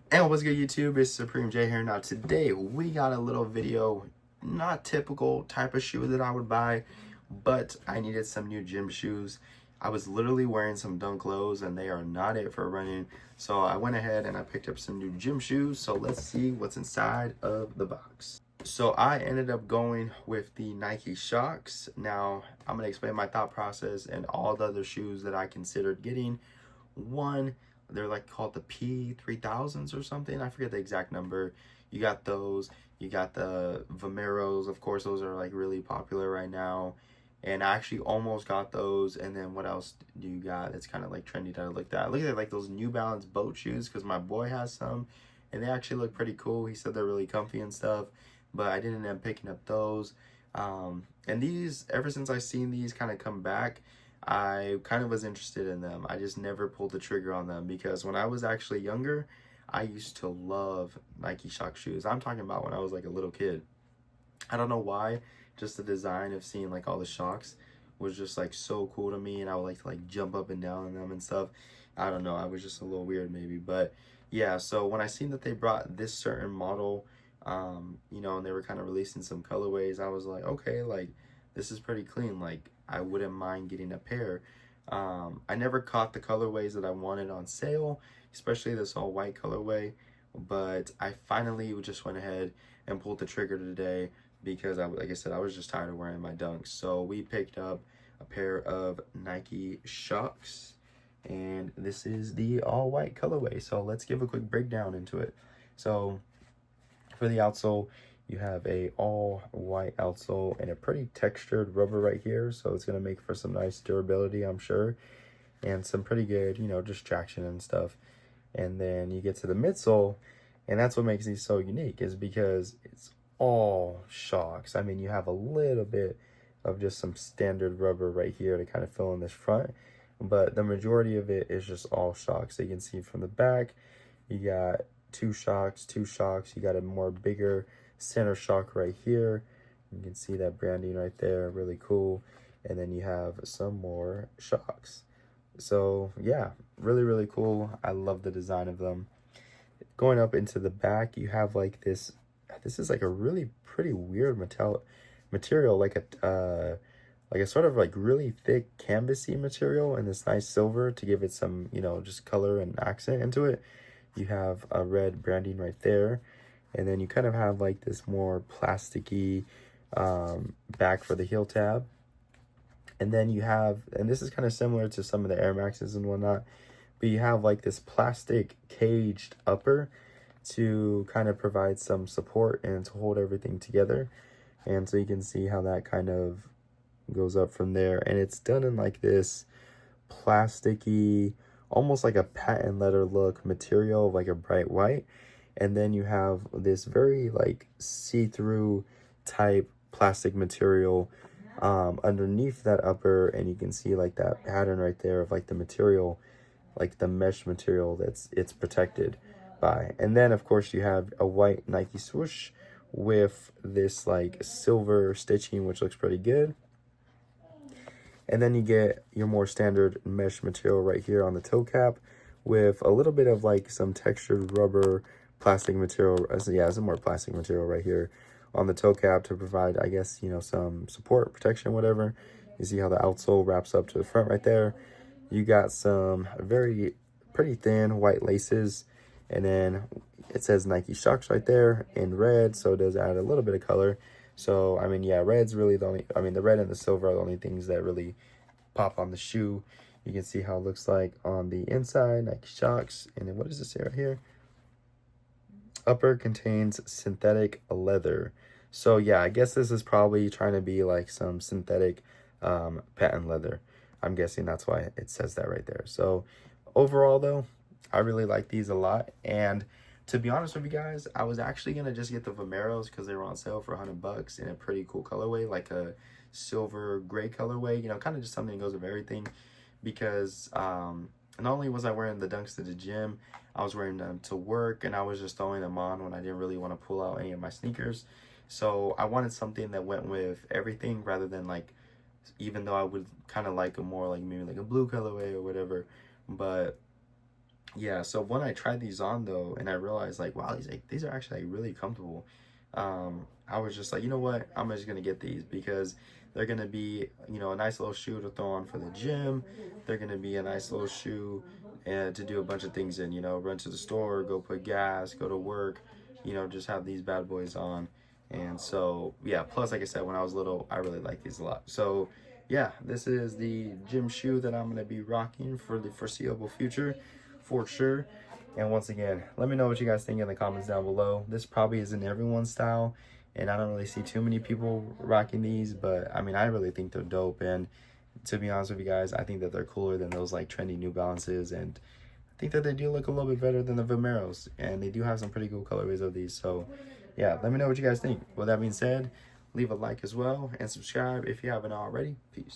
And what's good, YouTube? It's Supreme J here. Now today we got a little video, not typical type of shoe that I would buy, but I needed some new gym shoes. I was literally wearing some dunk lows and they are not it for running. So I went ahead and I picked up some new gym shoes. So let's see what's inside of the box. So I ended up going with the Nike Shox. Now I'm gonna explain my thought process and all the other shoes that I considered getting. One, they're like called the P3000s or something. I forget the exact number. You got those. You got the Vomeros. Of course, those are like really popular right now. And I actually almost got those. And then what else do you got? It's kind of like trendy that I looked at. I looked at like those New Balance boat shoes because my boy has some. And they actually look pretty cool. He said they're really comfy and stuff. But I didn't end up picking up those. And these, ever since I seen these kind of come back, I kind of was interested in them. I just never pulled the trigger on them because when I was actually younger, I used to love Nike Shox shoes. I'm talking about when I was like a little kid. I don't know why, just the design of seeing like all the Shox was just like so cool to me, and I would like to like jump up and down in them and stuff. I don't know, I was just a little weird maybe, but yeah. So when I seen that they brought this certain model, and they were kind of releasing some colorways, I was like, okay, like this is pretty clean. Like I wouldn't mind getting a pair. I never caught the colorways that I wanted on sale, especially this all white colorway, but I finally just went ahead and pulled the trigger today because like I said, I was just tired of wearing my dunks. So we picked up a pair of Nike Shox, and this is the all white colorway. So let's give a quick breakdown into it. So for the outsole, you have a all white outsole and a pretty textured rubber right here, so it's going to make for some nice durability, I'm sure, and some pretty good, just traction and stuff. And then you get to the midsole, and that's what makes these so unique, is because it's all Shox. I mean, you have a little bit of just some standard rubber right here to kind of fill in this front, but the majority of it is just all Shox. So you can see from the back, you got two Shox. You got a more bigger center shock right here. You can see that branding right there, really cool. And then you have some more Shox. So yeah, really, really cool. I love the design of them. Going up into the back, you have like this is like a really pretty weird material, like a sort of like really thick canvasy material, and this nice silver to give it some, just color and accent into it. You have a red branding right there, and then you kind of have like this more plasticky back for the heel tab. And then you have, and this is kind of similar to some of the Air Maxes and whatnot, but you have like this plastic caged upper to kind of provide some support and to hold everything together. And so you can see how that kind of goes up from there, and it's done in like this plasticky, almost like a patent leather look material, like a bright white. And then you have this very like see-through type plastic material underneath that upper, and you can see like that pattern right there of like the material, like the mesh material it's protected by. And then of course you have a white Nike swoosh with this like silver stitching, which looks pretty good. And then you get your more standard mesh material right here on the toe cap with a little bit of like some textured rubber plastic material. Yeah, some more plastic material right here on the toe cap to provide, I guess, some support, protection, whatever. You see how the outsole wraps up to the front right there. You got some very pretty thin white laces, and then it says Nike Shox right there in red, so it does add a little bit of color. So, I mean, yeah, red's really the red and the silver are the only things that really pop on the shoe. You can see how it looks like on the inside, Nike Shox. And then what does this say right here? Upper contains synthetic leather. So, yeah, I guess this is probably trying to be like some synthetic patent leather. I'm guessing that's why it says that right there. So, overall, though, I really like these a lot. And to be honest with you guys, I was actually gonna just get the Vomeros because they were on sale for $100 in a pretty cool colorway, like a silver gray colorway, kind of just something that goes with everything. Because not only was I wearing the dunks to the gym, I was wearing them to work, and I was just throwing them on when I didn't really want to pull out any of my sneakers. So I wanted something that went with everything rather than like, even though I would kind of like a more like maybe like a blue colorway or whatever, but yeah, so when I tried these on though, and I realized like, wow, these are actually like really comfortable. I was just like, you know what, I'm just gonna get these because they're gonna be, you know, a nice little shoe to throw on for the gym. They're gonna be a nice little shoe and to do a bunch of things in, you know, run to the store, go put gas, go to work, you know, just have these bad boys on. And so yeah, plus like I said, when I was little, I really liked these a lot. So yeah, this is the gym shoe that I'm gonna be rocking for the foreseeable future for sure. And once again, let me know what you guys think in the comments down below. This probably isn't everyone's style, and I don't really see too many people rocking these, but I mean, I really think they're dope. And to be honest with you guys, I think that they're cooler than those like trendy New Balances, and I think that they do look a little bit better than the Vomeros, and they do have some pretty cool colorways of these. So yeah, let me know what you guys think. With that being said, leave a like as well and subscribe if you haven't already. Peace.